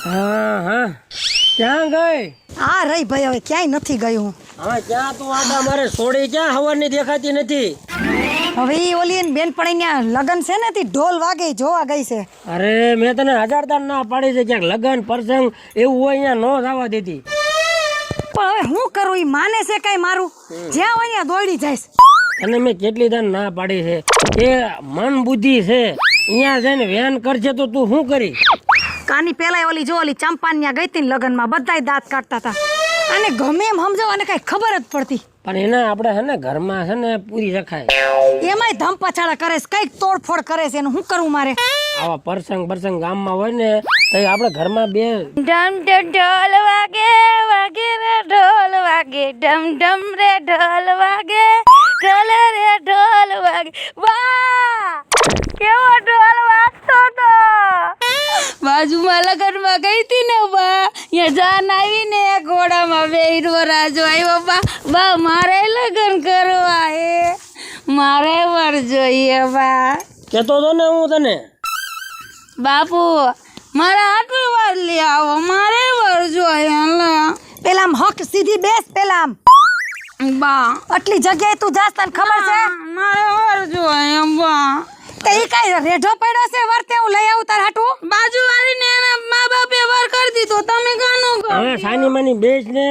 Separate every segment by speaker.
Speaker 1: હા હા ક્યાં ગઈ?
Speaker 2: હા રહી ભાઈ, હવે ક્યાંય નથી ગઈ હું.
Speaker 1: હા ક્યાં તું આટા મારે છોડી ક્યાં હવારની દેખાતી નથી?
Speaker 2: હવે ઈ ઓલી એની બેનપણીના લગન છે ને તી ઢોલ વાગે ઈ જોવા ગઈ છે.
Speaker 1: અરે મેં તને હજાર દાન ના પાડી છે, ક્યાંક લગન પ્રસંગ એવું હોય અહીંયા ન જવા દેતી.
Speaker 2: પણ હવે હું કરું, ઈ માને છે કઈ મારું? જ્યાં હોય ત્યાં દોડી જઈશ.
Speaker 1: અને મેં કેટલી દાન ના પાડી છે કે મન બુદ્ધિ છે, અહીંયા જઈને વેન કરશે તો તું શું કરી?
Speaker 2: કાની પેલા ઓલી જો ઓલી ચંપાન્યા ગઈ તી લગનમાં, બધાય દાંત કાઢતા હતા અને ગમે એમ સમજાવ અને કઈ ખબર જ પડતી.
Speaker 1: પણ એને આપણે છે ને ઘરમાં છે ને પૂરી રખાય.
Speaker 2: એમાંય ધમપછાડા કરે છે, કઈક તોડફોડ કરે છે, એનું શું કરવું મારે?
Speaker 1: આવા પ્રસંગ ગામમાં હોય ને તો આપણે ઘરમાં બે
Speaker 3: ડમ ડમ ઢોલ વાગે વાગે રે ઢોલ વાગે, ડમ ડમ રે ઢોલ વાગે, ઢોલ રે ઢોલ વાગે. વાહ કેવો ઢોલ વાગતો તો! બાજુમાં લગનમાં ગઈ હતી ને બા, અહીંયા જાન આવી ને ઘોડામાં બેહીરો રાજો આવ્યો બા મારે લગન કરવા હે, મારે વર જોઈએ બા.
Speaker 1: કહેતો હતો ને હું તને.
Speaker 3: બાપુ મારા આટલું વાર લઈ આવો, મારે વર જોઈએ.
Speaker 2: પેલા આમ હક સીધી બેસ, પેલા આમ
Speaker 3: બા
Speaker 2: આટલી જગ્યાએ તું જાસ, તને ખબર છે?
Speaker 3: મારે વર જોઈએ બા.
Speaker 2: તે ઈ કઈ રેઢો પડ્યો છે વર્તે હું લઈ આવું તાર હાટું?
Speaker 3: બાજુવાળી ને એના મા બાપે વર કરી દીધો, તમે કાનો કરો?
Speaker 1: હવે સાની માની બેસ ને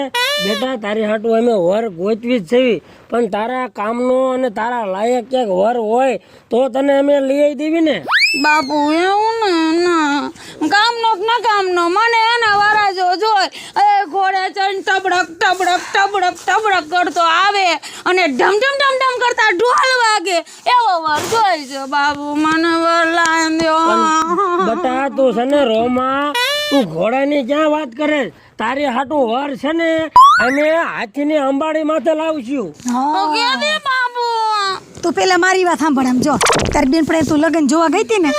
Speaker 1: બેટા, તારી હાટું અમે વર ગોતવી જ છે, પણ તારા કામનો અને તારા લાયક ક્યાંક વર હોય તો તને અમે લઈ આવી દેવી ને.
Speaker 3: બાપુ એવું ને ના કામનો ના કામનો, મને એના વરાજો જોઈ એ ઘોડે ચડીને ટબડક ટબડક ટબડક ટબડક કરતો આવે અને ઢમ ઢમ ઢમ ઢમ કરતા ઢોલ વાગે એવો વર જોઈ છે બાપુ, મને વર લાવી દો.
Speaker 1: બટા તું છે ને રોમાં, તું ઘોડાની ક્યાં વાત કરે? તારી હાટું વર છે ને અમે હાથીની અંબાડી માથે લાવશું.
Speaker 3: કે દે બાપુ.
Speaker 2: તું પેલા મારી વાત સાંભળ. આમ જો તારી બેનપણી તું લગન જોવા ગઈ હતી ને,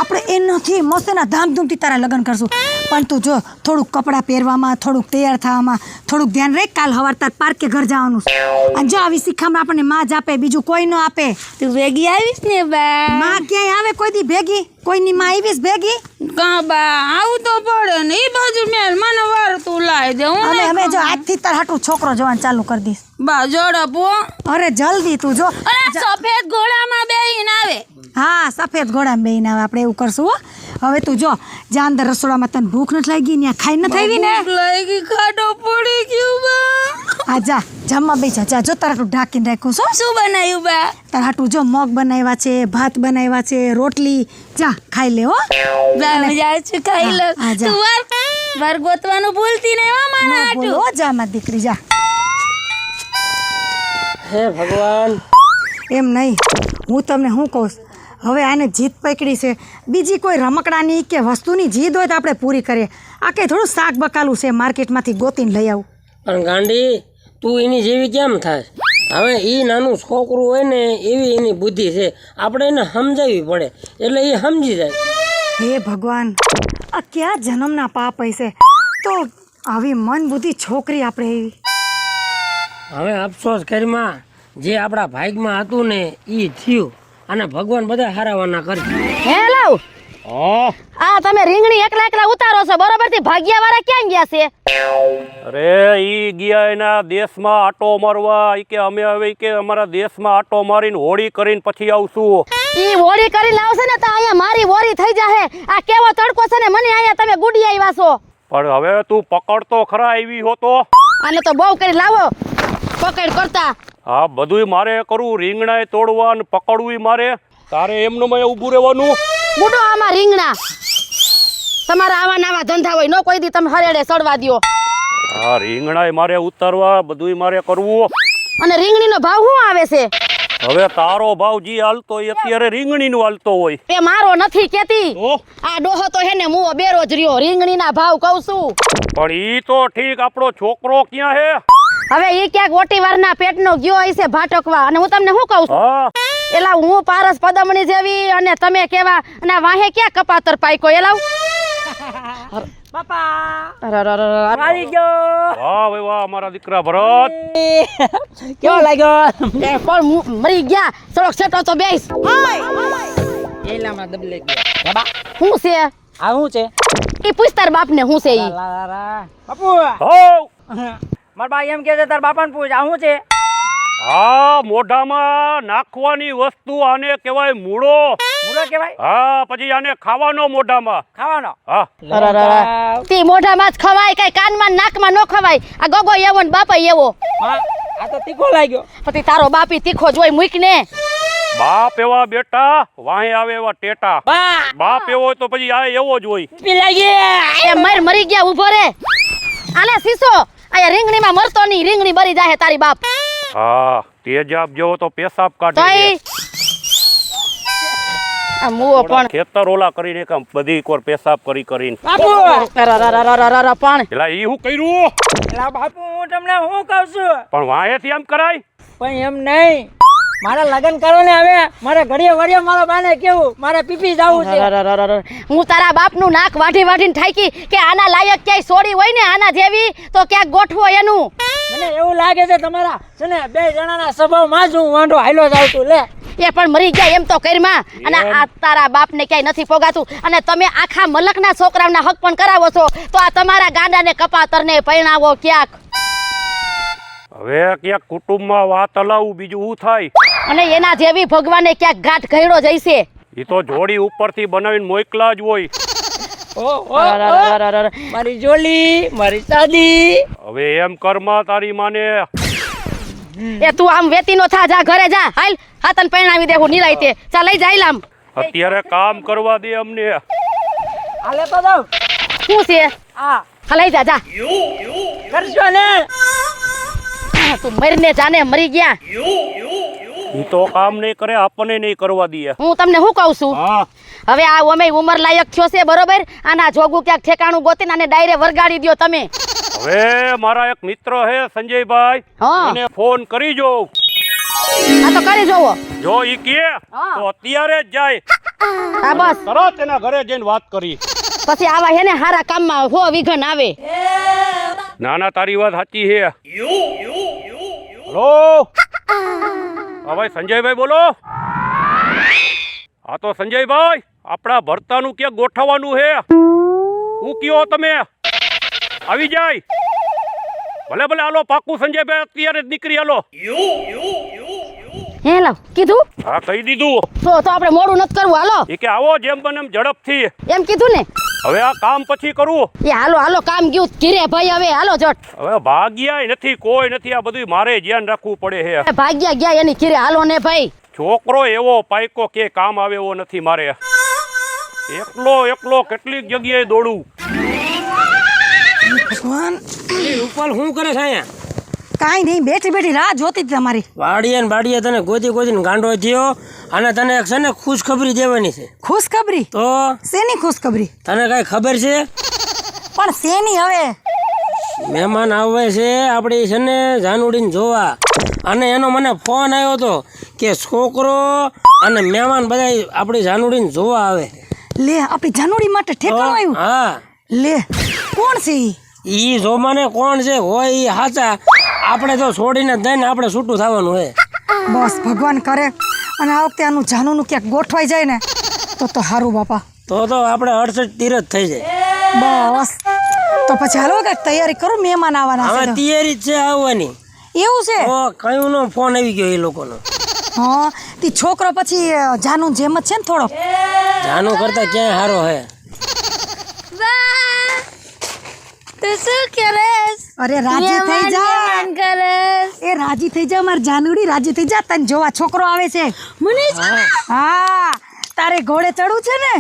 Speaker 2: આપણે એનાથી મસ્ત ના ધામધૂમથી તારા લગન કરશું, પણ તું જો થોડુંક કપડાં પહેરવામાં, થોડુંક તૈયાર થવામાં થોડુંક ધ્યાન રાખ. કાલ સવાર તાર પાર્કે ઘર જવાનું છે અને જો આવી શીખામણ આપણને માં જ આપે, બીજું કોઈ ન આપે.
Speaker 3: તું ભેગી આવીશ ને બા?
Speaker 2: માં ક્યાંય આવે કોઈ દી ભેગી? કોઈની માં આવીશ ભેગી?
Speaker 3: કા બા આવું તો પડે ને, ઈ બાજુ મેલ મને વાર તું લાવી દે. હું
Speaker 2: અમે જો આજથી તાર હાટું છોકરો જોવાનું ચાલુ કરી દઈશ.
Speaker 3: બા ઝડપો.
Speaker 2: અરે જલ્દી તું જો.
Speaker 3: અરે સફેદ ઘોડામાં બેહીને આવે.
Speaker 2: હા સફેદ ઘોડામાં બેહીને આવે, આપણે એવું કરશું હો. હવે તું જો જ્યાં અંદર રસોડામાં તને ભૂખ નથી લાગી, ત્યાં ખાઈ નથી આવી ને?
Speaker 3: લાગી, ખાડો પડી ગયો બા.
Speaker 2: હા જા જમવા બેસી જા. જો તારા હાટું ઢાંકીને રાખ્યું છો.
Speaker 3: શું બનાવ્યું બા?
Speaker 2: તારા હાટું જો મગ બનાવ્યા છે, ભાત બનાવ્યા છે, રોટલી. જા ખાઈ લે હો.
Speaker 3: બા મજા આવે છે, ખાઈ લો.
Speaker 2: હા, જા.
Speaker 3: તું વાર ગોતવાનું ભૂલતી નહીં હો મારા
Speaker 2: ન બોલો
Speaker 3: હાટું.
Speaker 2: જા મારી દીકરી જા.
Speaker 1: હે ભગવાન,
Speaker 2: એમ નહીં, હું તમને શું કહું છું, હવે આને જીદ પકડી છે. બીજી કોઈ રમકડાની કે વસ્તુની જીદ હોય તો આપણે પૂરી કરીએ. આ કંઈ થોડું શાક બકાલું છે, માર્કેટમાંથી ગોતીને લઈ આવું.
Speaker 1: પણ ગાંડી તું એની જેવી કેમ થાય? હવે એ નાનું છોકરું હોય ને એવી એની બુદ્ધિ છે, આપણે એને સમજાવવી પડે એટલે એ સમજી જાય.
Speaker 2: હે ભગવાન, આ ક્યાં જન્મના પાપ હશે તો આવી મન બુદ્ધિ છોકરી આપણે એવી.
Speaker 1: હવે અફસોસ કરીમાં જે આપણા ભાગમાં હતું ને એ થયું, અને ભગવાન બધા હારાવાના કરશે.
Speaker 4: હે લાવ આ તમે રીંગણી એકલા ઉતારો છો, બરોબર થી ભાગ્યા વાળા ક્યાં ગયા છે?
Speaker 5: અરે ઈ ગયા એના દેશમાં આટો મારવા. ઈ કે અમે હવે ઈ કે અમારા દેશમાં આટો મારીને હોળી કરીને પછી આવશું.
Speaker 4: ઈ હોળી કરી લાવશે ને તો અહીંયા મારી હોળી થઈ જાહે. આ કેવો તડકો છે ને, મને અહીંયા તમે ગુડી આવ્યા છો.
Speaker 5: પણ હવે તું પકડતો ખરા આવી હો તો.
Speaker 4: આને તો બહુ કરી લાવો પકડ કરતા.
Speaker 5: હા બધુંય મારે કરવું, રીંગણાય તોડવા ને પકડવું મારે. તારે એમનું મેં ઊભું રહેવાનું.
Speaker 4: બુડો આમાં રીંગણા તમારા આવા નાવા ધંધા હોય, નો કોઈ દી તમે હરેડે સડવા દ્યો.
Speaker 5: હા રીંગણાય મારે ઉતારવા, બધુંય મારે કરવું.
Speaker 4: અને રીંગણીનો ભાવ શું આવે છે?
Speaker 5: હવે તારો ભાવ જી હાલતો હોય અત્યારે રીંગણીનું હાલતો હોય.
Speaker 4: એ મારો નથી કેતી,
Speaker 5: તો
Speaker 4: આ ડોહો તો હે ને મુઓ બેરોજ રહ્યો. રીંગણીના ભાવ કહું છું.
Speaker 5: પણ ઈ તો ઠીક, આપણો છોકરો ક્યાં હે?
Speaker 4: હવે ઈ ક્યાંક ઓટીવારના પેટનો ગયો હશે ભાટકવા. અને હું તમને શું કહું છું,
Speaker 5: હા
Speaker 4: એલા હું પારસ પદમણી જેવી અને તમે કેવા, અને વાહે ક્યાં કપાતર પાઈકો એલાવ.
Speaker 1: બાપા
Speaker 4: અરે
Speaker 1: આવી ગયો.
Speaker 5: વાહ ભાઈ વાહ, મારા દીકરા ભરત.
Speaker 4: કેવો લાગ્યો? પણ મરી ગયા. થોડોક સેટો તો બેસ.
Speaker 1: એલામાં દબલે ગયો.
Speaker 4: શું છે?
Speaker 1: આ શું છે?
Speaker 4: બાકી પૂછ તાર બાપને હું છે ઈ
Speaker 6: બાપુ
Speaker 5: હો
Speaker 6: મારા બા એમ કે છે તાર બાપાને પૂછ આ શું છે
Speaker 5: આ મોઢામાં નાખવાની વસ્તુ આને કહેવાય મૂળો.
Speaker 6: મૂળો કહેવાય
Speaker 5: હા, પછી આને ખાવાનો મોઢામાં.
Speaker 6: ખાવાનો
Speaker 5: હા,
Speaker 4: તી મોઢામાં જ ખવાય કઈ કાનમાં નાકમાં ન ખવાય આ ગોગો એવો ને બાપા એવો
Speaker 6: હા આ તો તીખો લાગ્યો
Speaker 4: પછી તારો બાપી તીખો જોઈ મૂક ને
Speaker 5: બાપ એવા બેટા, વાહે આવે એવા ટેટા.
Speaker 6: બા
Speaker 5: બાપ એવો હોય તો પછી આ એવો જ હોય.
Speaker 6: પી લાગી
Speaker 4: એ મરી ગયા ઉભો રે આલે સીસો આ રીંગણીમાં મરતો નહીં રીંગણી બરી જાહે તારી બાપ
Speaker 5: હા, તેજાબ જેવો તો પેશાબ કાઢે.
Speaker 4: તોય આ મુઓ પણ
Speaker 5: ખેતર ઓલા કરીને કામ બધી કોર પેશાબ કરીને.
Speaker 6: બાપુ
Speaker 4: પણ
Speaker 5: એલા ઈ હું કર્યું?
Speaker 6: એલા બાપુ હું તમને શું કહું છું
Speaker 5: પણ વાહેથી એમ કરાય?
Speaker 6: પણ એમ નહીં મારે લગ્ન કરો ને હવે મારે ઘડીએ વળીએ મારા બાને કેવું મારે પીપી જવું છે
Speaker 4: હું તારા બાપનું નાક વાઢી વાઢીને ઠાકી કે આના લાયક ક્યાંય સોડી હોય ને આના જેવી તો ક્યાંક ગોઠવો એનું
Speaker 6: મને એવું લાગે છે તમારા છે ને બે જણાના સ્વભાવમાં જ હું વાંઢો હાલ્યો જાઉં છું લે
Speaker 4: એ પણ મરી ગયા એમ તો કરીમાં અને આ તારા બાપને ક્યાંય નથી પોગાતું અને તમે આખા મલકના છોકરાઓના હક પણ કરાવો છો તો આ તમારા ગાંડાને કપાતરને પરણાવો ક્યાંક
Speaker 5: હવે ક્યાંક કુટુંબમાં વાત હલાવું, બીજું શું થાય?
Speaker 4: અને એના જેવી ભગવાને ક્યાંક ઘાટ ઘડ્યો જઈશે
Speaker 5: ઈ તો જોડી ઉપરથી બનાવીને મોકલા જ હોય.
Speaker 6: મારી જોલી મારી શાદી
Speaker 5: હવે એમ કરમાં તારી માને.
Speaker 4: એ તું આમ વેતી નો થા જા ઘરે જા હાલ હાતન પરણાવી દેવું નિરાયતે ચા લઈ જા લામ
Speaker 5: અત્યારે કામ કરવા દે અમને.
Speaker 6: હાલે તો જાવ
Speaker 4: શું છે
Speaker 6: આ
Speaker 4: હા લઈ જા જા
Speaker 6: કરજો ને
Speaker 4: તું મરીને જાને મરી ગયા
Speaker 5: ઈ તો કામ નહીં કરે, આપણને નહીં કરવા દે.
Speaker 4: હું તમને શું કહું છું
Speaker 5: હા,
Speaker 4: હવે આ ઓમે ઉંમર લાયક થયો છે બરોબર આના જોગું ક્યાંક ઠેકાણું ગોતીને આને ડાયરે વરગાડી દ્યો તમે
Speaker 5: હવે મારા એક મિત્ર હે સંજયભાઈ,
Speaker 4: હા.
Speaker 5: એને ફોન કરી જો.
Speaker 4: આ તો કરી જોવો
Speaker 5: જો ઈ કે તો અત્યારે જ જાય.
Speaker 4: હા બસ
Speaker 5: તરત એના ઘરે જઈને વાત કરી.
Speaker 4: પછી આવા હે ને હારા કામમાં હો વિઘન આવે
Speaker 5: નાના તારી વાત સાચી છે. હલો હા ભાઈ સંજયભાઈ બોલો. હા તો સંજયભાઈ આપણા ભરતાનું ક્યાં ગોઠવવાનું હે? હું કયો તમે આવી જાય? ભલે ભલે હાલો પાકું સંજયભાઈ અત્યારે જ નીકળી હાલો.
Speaker 4: હે લાવ કીધું
Speaker 5: હા કહી દીધું.
Speaker 4: તો આપણે મોડું નથી કરવું હાલો
Speaker 5: એ કે આવો જેમ બને એમ ઝડપથી.
Speaker 4: એમ કીધું ને
Speaker 5: હવે આ કામ પછી કરવું.
Speaker 4: એ હાલો હાલો કામ ગયું ઘીરે ભાઈ હવે હાલો જટ
Speaker 5: હવે ભાગ્યા નથી, કોઈ નથી. આ બધું મારે ધ્યાન રાખવું પડે છે.
Speaker 4: ભાગ્યા ગયા એની ઘીરે હાલો ને ભાઈ
Speaker 5: છોકરો એવો પાયકો કે કામ આવે એવો નથી મારે. એકલો કેટલીક જગ્યાએ દોડું.
Speaker 2: ભગવાન
Speaker 1: ઉપર શું કરે છે અહીંયા?
Speaker 2: કાંઈ નહીં બેઠી બેઠી રાહ જોતી હતી તમારી
Speaker 1: વાડીએ ને બાડીએ તને ગોતીને ગાંડો થયો અને તને એક છે ને ખુશખબરી દેવાની છે.
Speaker 2: ખુશખબરી
Speaker 1: તો
Speaker 2: શેની ખુશખબરી
Speaker 1: તને કઈ ખબર છે?
Speaker 2: પણ શેની હવે
Speaker 1: મહેમાન આવે છે આપણી છે ને જાનુડીને જોવા, અને એનો મને ફોન આવ્યો હતો કે છોકરો અને મહેમાન બધા આપણી જાનુડીને જોવા આવે.
Speaker 2: લે આપણી જાનુડી માટે
Speaker 1: તો
Speaker 2: ઠેકાણું આવ્યું
Speaker 1: હા,
Speaker 2: લે કોણ છે ઈ
Speaker 1: ઈ જોમાને કોણ છે હોય ઈ હાચા. આપણે તો છોડીને દઈને આપણે છૂટું થવાનું હોય.
Speaker 2: બસ ભગવાન કરે અને આ વખતે આનું જાનુનું ક્યાંક ગોઠવાઈ જાય ને તો સારું બાપા.
Speaker 1: તો આપણે 68 તીરથ થઈ જાય.
Speaker 2: બસ તો પછી હાલો કાંઈક તૈયારી કરું મહેમાન આવવાના
Speaker 1: હવે
Speaker 2: છે તો.
Speaker 1: તૈયારી જ છે આવવાની.
Speaker 2: એવું છે
Speaker 1: તો કયું નો ફોન આવી ગયો એ લોકોનો.
Speaker 2: હા તી છોકરો પછી જાનું જેમ જ છે ને થોડો
Speaker 1: જાનું કરતા ક્યાંય સારો હે.
Speaker 3: તું શું કરેસ
Speaker 2: અરે રાજી થઈ જા
Speaker 3: કરેસ
Speaker 2: એ રાજી થઈ જા માર જાનુડી રાજી થઈ જા તને જોવા છોકરો આવે છે
Speaker 3: મને
Speaker 2: હા તારે ઘોડે ચડવું છે ને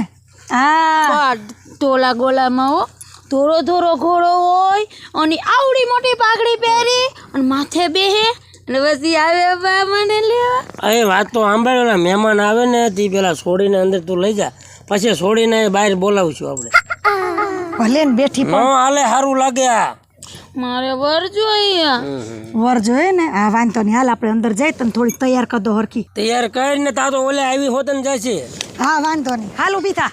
Speaker 2: હા
Speaker 3: ટોલા ગોલામાં હો ધોરો ધોરો ઘોડો હોય અને આવડી મોટી પાઘડી પહેરી અને માથે બેહે અને પછી આવે બા મને લેવા.
Speaker 1: એ વાત તો સાંભળે, મહેમાન આવે ને તે પેલા છોડીને અંદર તું લઈ જા, પછી છોડીને બહાર બોલાવશું આપણે.
Speaker 2: ભલે ને બેઠી
Speaker 1: ન હાલે સારું લાગે. આ
Speaker 3: મારે વર જોઈએ
Speaker 2: વર જોઈએ ને હા વાંધો નહીં હાલ આપણે અંદર જઈ તને થોડી તૈયાર કર દો હરખી
Speaker 1: તૈયાર કરીને તા તો ઓલે આવી હોત ને જશે.
Speaker 2: હા વાંધો નહીં હાલ ઊભી થા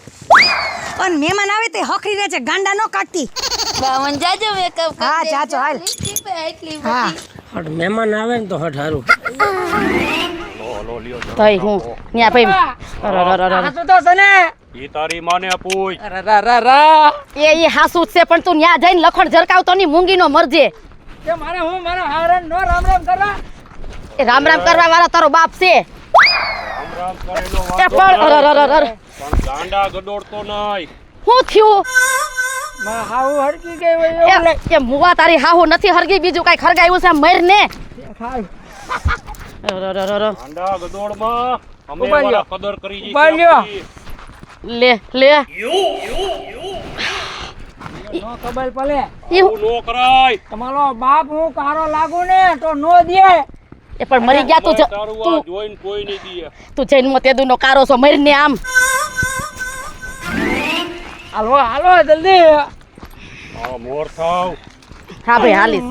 Speaker 2: અને મહેમાન આવે તે હખરી રહે છે ગાંડા નો કાઢતી
Speaker 3: બાવન જાજો મેકઅપ
Speaker 2: હા જાજો હાલ
Speaker 3: એટલી
Speaker 2: હા
Speaker 1: હટ મહેમાન આવે ને તો હટ સારું.
Speaker 4: તઈ હું ન્યા ભાઈ
Speaker 6: હાચું તો છે ને
Speaker 5: ઈ તારી માને પૂછ.
Speaker 4: એ હાસુ જ છે પણ તું ન્યા જઈને લખણ ઝરકાવતો ની મૂંગીનો મરજે.
Speaker 6: કે મારે હું મારા હારણ નો રામ રામ કરવા
Speaker 4: એ રામ રામ કરવા વાળો તારો બાપ છે.
Speaker 5: રામ રામ કરેલો
Speaker 4: એ
Speaker 5: વાંધો
Speaker 4: પણ
Speaker 5: નહીં. પણ ગાંડા ગડોડતો નહીં.
Speaker 4: શું થયું?
Speaker 6: માં હાવ હરકી ગઈ હોય એવું
Speaker 4: એ મુવા તારી હાહુ નથી હરગી, બીજું કઈ ખરગાયું છે મર ને.
Speaker 5: ગાંડા ગડોડમાં અમે
Speaker 6: ઉભા લ્યો.
Speaker 5: વાળા કદર કરી જી
Speaker 6: ઉભા લ્યો.
Speaker 4: લે લે
Speaker 6: નો કબલ પલે
Speaker 5: તું નો કરાય.
Speaker 6: તમારો બાપ હું કારો લાગુ ને તો નો દે
Speaker 4: એ પણ મરી ગયા તું
Speaker 5: તારું આ જોઈને કોઈ નહીં દીએ.
Speaker 4: તું જૈન તેદુ નો કારો છો મર ને આમ.
Speaker 6: હાલો હાલો જલ્દી
Speaker 5: આ મોર થાવ.
Speaker 4: હા ભાઈ હાલીશ.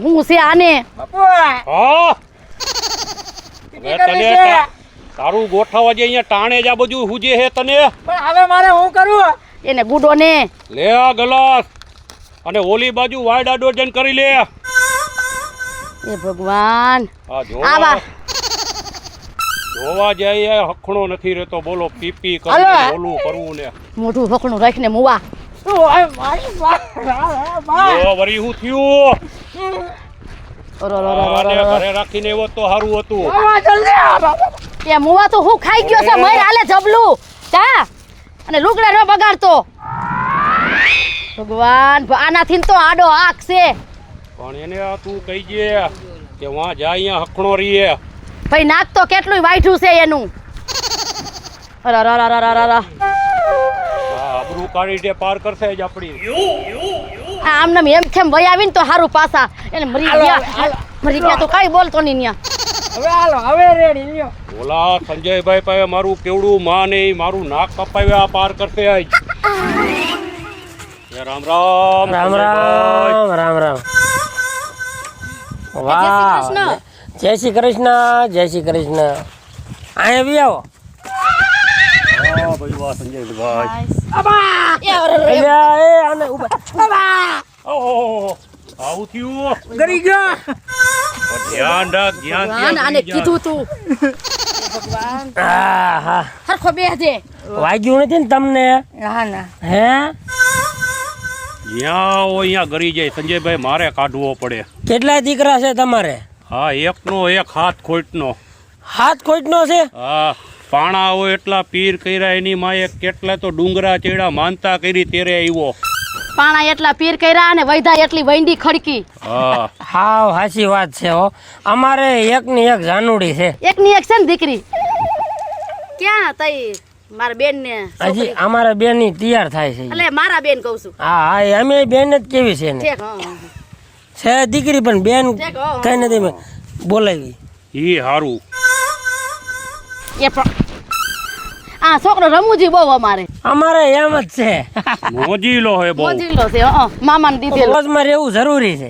Speaker 4: હું છે આને?
Speaker 6: બાપુ
Speaker 5: હા
Speaker 6: પીટી
Speaker 5: હવે
Speaker 6: કરવી
Speaker 5: તને
Speaker 6: છે.
Speaker 5: તારું ગોઠવવા જે અહીંયા ટાણે જ આ બધું હુજે હે તને.
Speaker 6: પણ હવે મારે હું કરું
Speaker 4: એને ગુડો ને
Speaker 5: લે આ ગલાસ અને ઓલી બાજુ વાયડા ડોજન કરી લે.
Speaker 4: એ ભગવાન
Speaker 5: આ
Speaker 4: આવા.
Speaker 5: જોવા જાય હખણો નથી રહેતો. બોલો પીપી
Speaker 6: હાલો.
Speaker 5: કરી ઓલું કરવું ને
Speaker 4: મોઢું હકણું રાખીને મુવા.
Speaker 6: તું હવે મારી બા
Speaker 5: જો વરી હું થયું.
Speaker 4: અરે
Speaker 5: આને ઘરે રાખીને એવો તો સારું હતું.
Speaker 6: જલ્દી આ બાપુ
Speaker 4: એ મુવા તો હું ખાઈ ગયો છે મર હાલે જબલું જા અને લુગડા ન બગાડતો. ભગવાન આનાથી તો આડો આંખ છે.
Speaker 5: પણ એને આ તું કહી જે કે વાં જા અહીંયા હખણો રહીએ.
Speaker 4: ભાઈ નાક તો કેટલું વાઢ્યું છે એનું. અરે
Speaker 5: આ આબરૂ કાઢી દે પાર કરશે જ આપણી.
Speaker 4: આમને એમ કેમ વહી આવીને તો સારું પાછા એને મરી ગયા તો કઈ બોલતો નહીં ન્યા.
Speaker 6: હવે હાલો હવે રેડી લ્યો
Speaker 5: ઓલા સંજયભાઈ પાસે મારું કેવડું માં નહીં મારું નાક કપાવ્યા પાર કરશે આજ. એ રામ રામ
Speaker 1: રામ
Speaker 5: સંજયભાઈ.
Speaker 1: રામ રામ રામ.
Speaker 4: કૃષ્ણ.
Speaker 1: વાહ જય શ્રી કૃષ્ણ જય શ્રી કૃષ્ણ. અહીંયા બી આવો.
Speaker 5: હા ભાઈ વાહ સંજયભાઈ.
Speaker 1: અલ્યા, એ આને ઊભા.
Speaker 5: ઓહો આવું થયું.
Speaker 6: ગરી ગયો
Speaker 5: પણ ધ્યાન રાખ ધ્યાન
Speaker 4: આને કીધું તું
Speaker 1: હા હા
Speaker 4: હરખો બેહજે.
Speaker 1: વાગ્યું નથી ને તમને?
Speaker 4: ના ના
Speaker 1: હે
Speaker 5: અહીંયા ગરી જાય સંજયભાઈ મારે કાઢવો પડે.
Speaker 1: કેટલા દીકરા છે તમારે?
Speaker 5: હા એકનો એક હાથ ખોટનો.
Speaker 1: હાથ ખોટનો છે?
Speaker 5: હા પાણા હોય એટલા પીર કર્યા એની માએ કેટલા તો ડુંગરા ચેડા માનતા કરી તેરે આવ્યો.
Speaker 4: પાણા એટલા પીર કર્યા અને વૈધા એટલી વૈંડી ખડકી.
Speaker 5: હા
Speaker 1: હાવ સાચી વાત છે હો. અમારે એકની એક જાનુડી છે.
Speaker 4: એકની એક છે ને દીકરી. ક્યાં તઈ મારા બેન ને
Speaker 1: હજી અમારે બેન ની તૈયાર થાય છે.
Speaker 4: એટલે મારા બેન કહું છું.
Speaker 1: હા હા એ અમે બેન જ કેવી છે ને
Speaker 4: ઠેક, હા,
Speaker 1: છે દીકરી પણ બેન
Speaker 4: ઠેક, હા.
Speaker 1: કઈ નથી મેં બોલાવી.
Speaker 5: ઈ હારું.
Speaker 4: એ પણ આ છોકરો રમૂજી બહુ અમારે
Speaker 1: અમારે એમ જ છે.
Speaker 5: મોજીલો હે બહુ.
Speaker 4: મોજીલો છે. મામાને દીધેલો.
Speaker 1: રોજમાં રહેવું જરૂરી છે.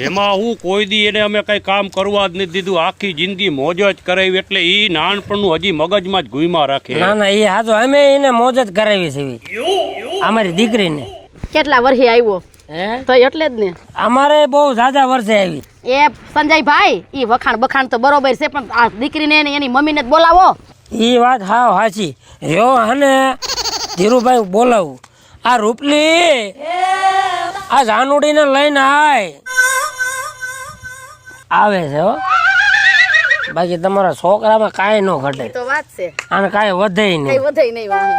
Speaker 5: એમાં હું કોઈ દી એને અમે કઈ કામ કરવા જ નથી દીધું. આખી જિંદગી મોજ જ કરાવી એટલે ઈ નાનપણનું હજી મગજમાં જ ગુઈમાં રાખે.
Speaker 1: ના ના એ હાજો અમે એને મોજ જ કરાવી છે એવી. અમારી દીકરીને
Speaker 4: કેટલા વર્ષે આવ્યો
Speaker 1: હે
Speaker 4: તો એટલે જ ને.
Speaker 1: અમારે બહુ ઝાઝા વર્ષે આવી.
Speaker 4: એ સંજયભાઈ ઈ વખાણ બખાણ તો બરોબર છે પણ આ દીકરીને ને એની મમ્મીને જ બોલાવો.
Speaker 1: એ વાત હાવ સાચી. જો હને ધીરુભાઈ બોલાવું. આ રૂપલી આ જાનુડીને લઈને આવે છે હો. બાકી તમારા છોકરામાં કાંઈ ન ઘટે
Speaker 4: તો વાત છે
Speaker 1: અને કાંઈ વધે
Speaker 4: કઈ
Speaker 1: નહીં.
Speaker 4: વધે નહીં વાહે.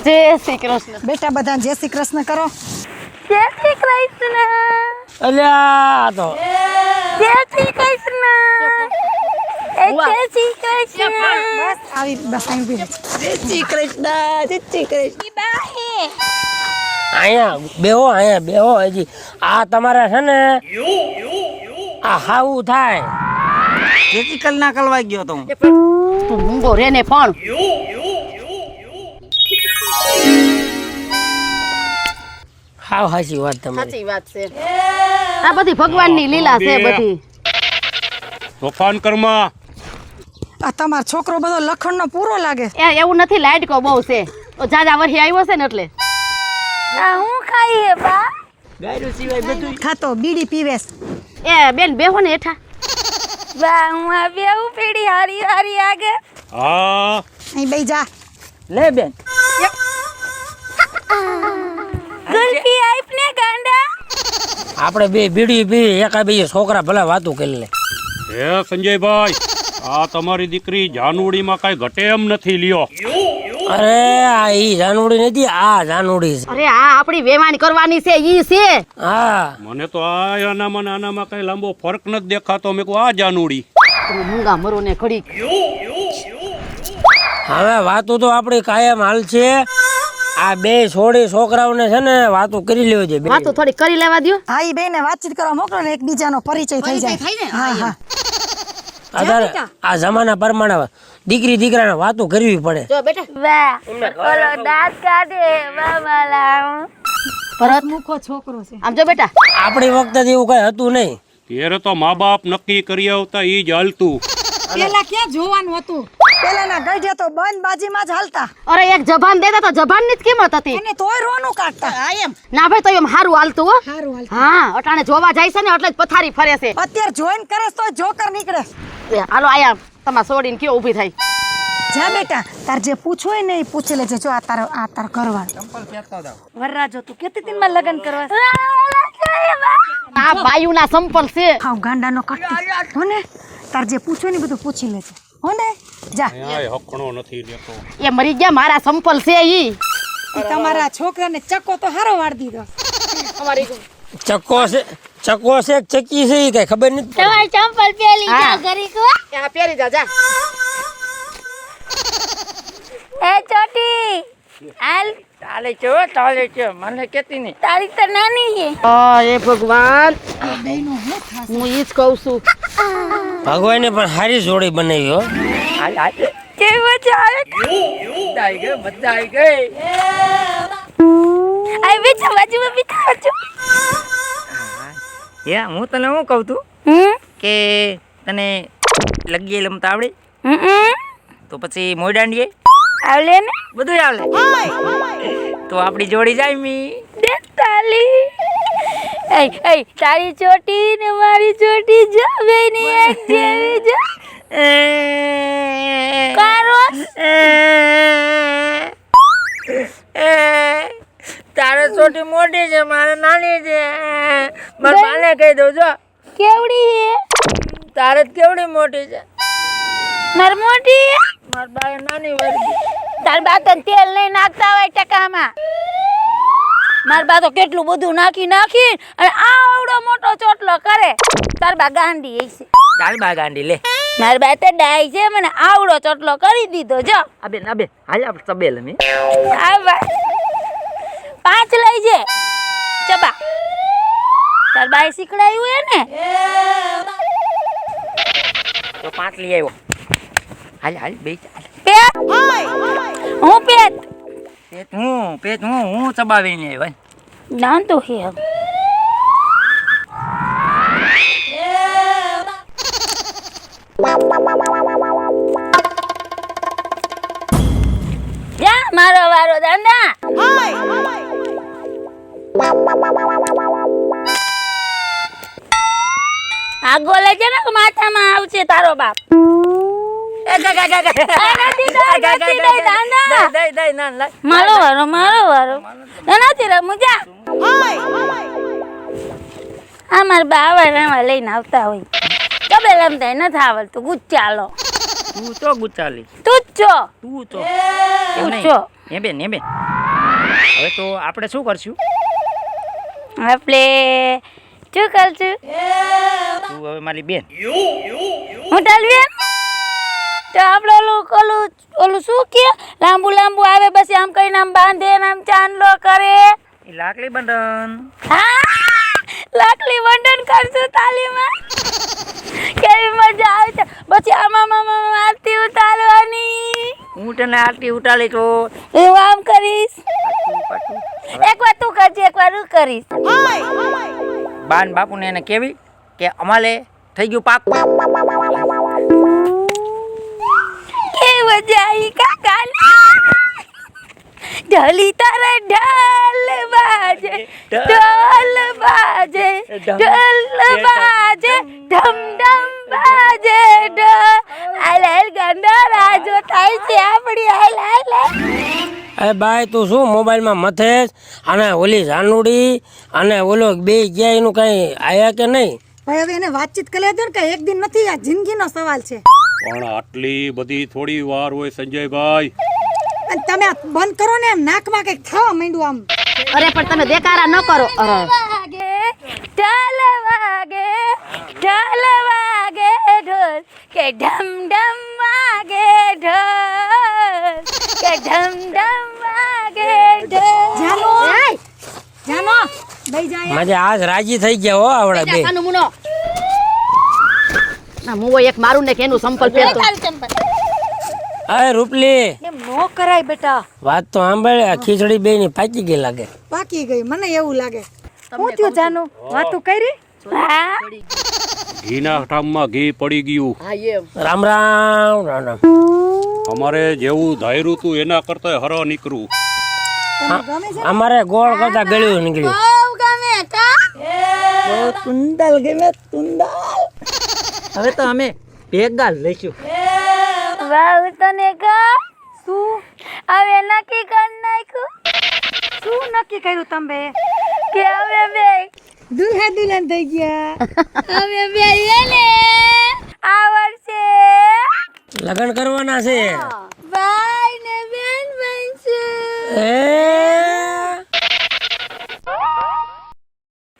Speaker 4: જય શ્રી કૃષ્ણ.
Speaker 2: બેટા બધા જય શ્રી કૃષ્ણ કરો.
Speaker 3: જય શ્રી કૃષ્ણ
Speaker 1: અલ્યા આ તો
Speaker 3: જય શ્રી કૃષ્ણ એ જય શ્રી કૃષ્ણ
Speaker 2: બસ આવી બસ અહીં ઊભી રહે. જય શ્રી કૃષ્ણ જય શ્રી કૃષ્ણ.
Speaker 3: બાહે
Speaker 1: અહીંયા બેહો હજી. આ તમારે છે ને આ હાવું થાય.
Speaker 7: જેથી કલ ના કલવાઈ ગયો તો હું.
Speaker 4: તું મૂંગો રે ને પણ
Speaker 1: હાવ હાચી વાત તમારી.
Speaker 4: સાચી વાત છે. આ બધી ભગવાનની લીલા છે બધી.
Speaker 5: તોફાન કરમાં
Speaker 2: આ તમારો છોકરો બધો લખણનો પૂરો લાગે.
Speaker 4: એવું નથી લાડકો બહુ છે. ઓ જાજા વર્ષે આવ્યો છે ને એટલે
Speaker 3: આ હું ખાઈએ બા
Speaker 7: ગાયરું સિવાય બધું
Speaker 2: ખાતો બીડી પીવેસ.
Speaker 4: એ બેન બેહો ને હેઠા.
Speaker 3: બા હું આ બેઉ પીડી હારી હારી આગે
Speaker 5: હા
Speaker 2: અહીં બેહી જા.
Speaker 6: લે બેન
Speaker 3: ગુલ્ફી આપને ગાંડા.
Speaker 1: આપણે બે બીડી પી એકા બે છોકરા ભલે વાતું કરી લે.
Speaker 5: હે સંજયભાઈ, આ તમારી દીકરી જાનુડીમાં કાંઈ ઘટે એમ નથી લ્યો.
Speaker 1: અરે આ ઈ જાનુડી નથી, આ જાનુડી છે.
Speaker 4: અરે આ આપણી વેવાણ કરવાની છે ઈ છે.
Speaker 1: હા
Speaker 5: મને તો આ આનામાં ને આનામાં કાંઈ લાંબો ફરક નથી દેખાતો. મેં કહું આ જાનુડી.
Speaker 4: તું મૂંગા મરો ને ઘડી.
Speaker 1: હવે વાતું તો આપણી કાયમ હાલ છે. આ બે છોડી છોકરાઓને છે ને વાતું કરી લેવી છે.
Speaker 4: વાતો થોડી કરી લેવા દ્યો.
Speaker 2: હા ઈ બેને વાતચીત કરવા મોકલો ને એકબીજાનો પરિચય થઈ જાય. હા હા
Speaker 1: અત્યારે આ જમાના પ્રમાણે દીકરી દીકરાને વાતું કરવી પડે.
Speaker 4: જો બેટા
Speaker 3: વાહ ઓલો દાંત કાઢે બાબા.
Speaker 4: ભરત
Speaker 2: મુખો છોકરો છે.
Speaker 4: આમ જો બેટા
Speaker 1: આપણી વખતે એવું કઈ હતું નહીં.
Speaker 5: ત્યારે તો મા બાપ નક્કી કરી આવતા ઈ જ હાલતું.
Speaker 2: પેલા ક્યાં જોવાનું હતું? પેલાના ગઢે તો બંધ બાજીમાં જ હાલતા.
Speaker 4: અરે એક જબાન દેતા તો જબાનની જ કિંમત હતી.
Speaker 2: એને તોય રોનું કાઢતા.
Speaker 4: ના ભાઈ તો એમ હારું હાલતું હો.
Speaker 2: હારું હાલ.
Speaker 4: હા અટાણે જોવા જાય છે ને એટલે જ પથારી ફરે છે.
Speaker 2: અત્યારે જોઈન કરે તો જોકર નીકળે.
Speaker 4: એ હાલો આયા તમાર સોડીને કયો ઊભી થઈ.
Speaker 2: જા બેટા, તાર જે પૂછવું હોય ને એ પૂછી લેજે. જો આ તાર ઘરવાળો
Speaker 3: વરરાજો તું કેતી તીન માં લગન કરવા.
Speaker 4: આ બાયુના સંપલ છે.
Speaker 2: હાવ ગાંડાનો કટ્ટી હો ને. તાર જે પૂછવું ને બધું પૂછી લેજે હો ને. જા
Speaker 5: ન્યાય હકણો નથી લેતો.
Speaker 4: એ મરી ગયા મારા સંપલ છે ઈ.
Speaker 2: ઈ તમારા છોકરાને ચક્કો તો હારો વાળી દીધો.
Speaker 4: અમારી
Speaker 1: ચક્કો છે કે ચક્કી છે ઈ કઈ ખબર નથી.
Speaker 3: તમારી ચંપલ પેલી
Speaker 4: હા.
Speaker 3: જા ગરી કો.
Speaker 4: આ પહેરી જા જા.
Speaker 3: એ ચોટી હાલ
Speaker 6: ચાલે છે મને કેતી નહીં.
Speaker 3: તારી તો નાની છે.
Speaker 4: એ ભગવાન હું ઈ જ કહું છું.
Speaker 1: ભગવાને પણ સારી જોડી બનાવી હો.
Speaker 6: હાલ હાલ
Speaker 3: કેવી મજા આવે.
Speaker 6: બધા આવી ગઈ
Speaker 3: આ બીજા બાજુમાં બીજા છો.
Speaker 6: હું તને શું કહું તું કે તને લગી લમતા આવડે તો પછી મોયદાંડીએ
Speaker 3: આવલે ને
Speaker 6: બધું આવડે તો આપણી જોડી જાય મી
Speaker 3: દે તાલી. એ તારી ચોટી ને મારી ચોટી જો બેની એક જેવી જો. કારોસ
Speaker 6: તારે છોટી મોટી છે મારે નાની છે મારા બાને કહી દઉં જો
Speaker 3: કેવડી હે
Speaker 6: તારે જ કેવડી મોટી છે
Speaker 3: માર મોટી હે.
Speaker 6: મારા બાએ નાની વાળી
Speaker 3: તાર બા તો તેલ નહીં નાખતા હોય ટકામાં. માર બા તો કેટલું બધું નાખી અને આવડો મોટો ચોટલો કરે. તાર બા ગાંડી હશે.
Speaker 6: તારી બા ગાંડી લે
Speaker 3: માર બા તો ડાઈ છે મને આવડો ચોટલો કરી દીધો જો.
Speaker 6: આબે હાલ આપણે તબેલ મે
Speaker 3: આ ભાઈ 5 લઈ જે ચબા. તાર બાઈ શીખડાયું હે ને.
Speaker 6: તો 5 લઈ આવ્યો હાલ બે
Speaker 3: પેટ હું પેટ
Speaker 6: પેટ હું ચબાવીને આવ્યો
Speaker 3: નાંતો હે. જા મારો વારો દાંડા. આગો લેજે ને માથામાં આવશે તારો બાપ. મારો વારો નથી રમું જા. આ મારા બાવા રમવા લઈને આવતા હોય કબે રમતા નથી આવડતું. ગુચ્ચાલો
Speaker 6: તું તો ગુચાલી
Speaker 3: તું છો
Speaker 6: તું તો
Speaker 3: તું છો.
Speaker 6: એ બેન હવે તો આપણે શું કરશું
Speaker 3: આપણે શું કરશું?
Speaker 6: તું હવે મારી બેન
Speaker 3: હું ટાલવી તો આપણે ઓલું શું કે લાંબુ આવે પછી આમ કઈને આમ બાંધે ને આમ ચાંદલો કરે.
Speaker 6: એ લાકડી બંધન
Speaker 3: હા લાકડી બંધન કરશું તાલીમાં. કેવી મજા આવે છે. પછી આમાં આરતી ઉતારવાની.
Speaker 6: હું તને આરતી ઉતારી તો
Speaker 3: હું આમ કરીશ. એકવાર તું કરજે એકવાર હું કરીશ.
Speaker 6: બાન બાપુને એને કેવી કે અમાલે થઈ ગયું પાક
Speaker 3: કેવી મજા આવી કાકા. ઢોલી તારે ઢોલ બાજે ઢોલ બાજે ઢોલ બાજે ઢમ ઢમ વાગે ઢોલ હાલ હાલ ગાંડા રાજો થાય છે આપણી હાલ હાલ
Speaker 1: એ બાય તું શું મોબાઈલમાં મથેશ અને ઓલી જાનુડી અને ઓલો બે ગયા એનું કઈ આયા કે નહીં?
Speaker 2: ભાઈ હવે એને વાતચીત કરી દો ને કે એક દિન નથી, આ જિંદગીનો સવાલ છે.
Speaker 5: પણ આટલી બધી થોડી વાર હોય સંજયભાઈ?
Speaker 2: અને તમે આ બંધ કરો ને, એમ નાકમાં કંઈક થવા માંડ્યું આમ.
Speaker 4: અરે પણ તમે દેકારા ન કરો. અરે
Speaker 3: વાગે ઢોલ વાગે ઢોલ કે ઢમ ઢમ વાગે ઢોલ કે ઢમ ઢમ વાગે ઢોલ.
Speaker 2: જાનો જાનો દઈ જાય.
Speaker 1: માજે આજ રાજી થઈ ગયા હો આવડે બે.
Speaker 4: સાનું મુનો ના મુવો એક મારું ને કે એનું સંપલ પહેરતો.
Speaker 1: અરે રૂપલી
Speaker 2: એમ નો કરાય બેટા.
Speaker 1: વાત તો સાંભળે, આ ખીચડી બે ની પાકી ગઈ લાગે.
Speaker 2: પાકી ગઈ મને એવું લાગે. હું થયું જાનો? વાતું કરી?
Speaker 3: હા
Speaker 5: ઘીના ઠામમાં ઘી પડી ગયું.
Speaker 4: હા એમ.
Speaker 1: રામ રામ રામ રામ.
Speaker 5: અમારે જેવું ધાર્યું તું એના કરતા હર નીકળું.
Speaker 2: તમને ગમે છે?
Speaker 1: અમારે ગોળ કરતા ગળ્યું નીકળ્યું.
Speaker 3: બહુ ગમે કા
Speaker 7: તુંડાલ ગમે તુંડાલ. હવે તો અમે ભેગા લઈશું.
Speaker 3: વાવ તને કા શું હવે નક્કી કરી નાખ્યું
Speaker 2: શું નક્કી કર્યું તમે?
Speaker 3: કે હવે બે
Speaker 2: દુલ્હા દુલ્હન થઈ ગયા.
Speaker 3: હવે બે એને આ વર્ષે
Speaker 1: લગ્ન કરવાના છે.
Speaker 3: ભાઈ ને બેન બનશે.
Speaker 1: એ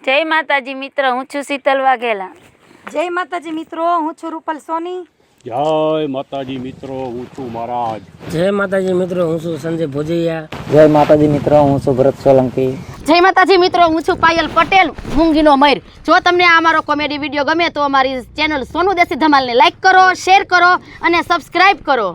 Speaker 3: જય માતાજી મિત્ર, હું છું શીતલ વાઘેલા.
Speaker 2: જય માતાજી મિત્રો, હું છું રૂપલ સોની.
Speaker 5: જય માતાજી મિત્રો, હું છું મહારાજ.
Speaker 1: જય માતાજી મિત્રો, હું છું સંજય ભોજૈયા.
Speaker 7: જય માતાજી મિત્રો, હું છું ભરત સોલંકી.
Speaker 4: જય માતાજી મિત્રો, હું છું પાયલ પટેલ મૂંગીનો મયુર. જો તમને આ અમારો કોમેડી વિડીયો ગમે તો અમારી ચેનલ સોનુ દેશી ધમાલને લાઈક કરો, શેર કરો અને સબસ્ક્રાઇબ કરો.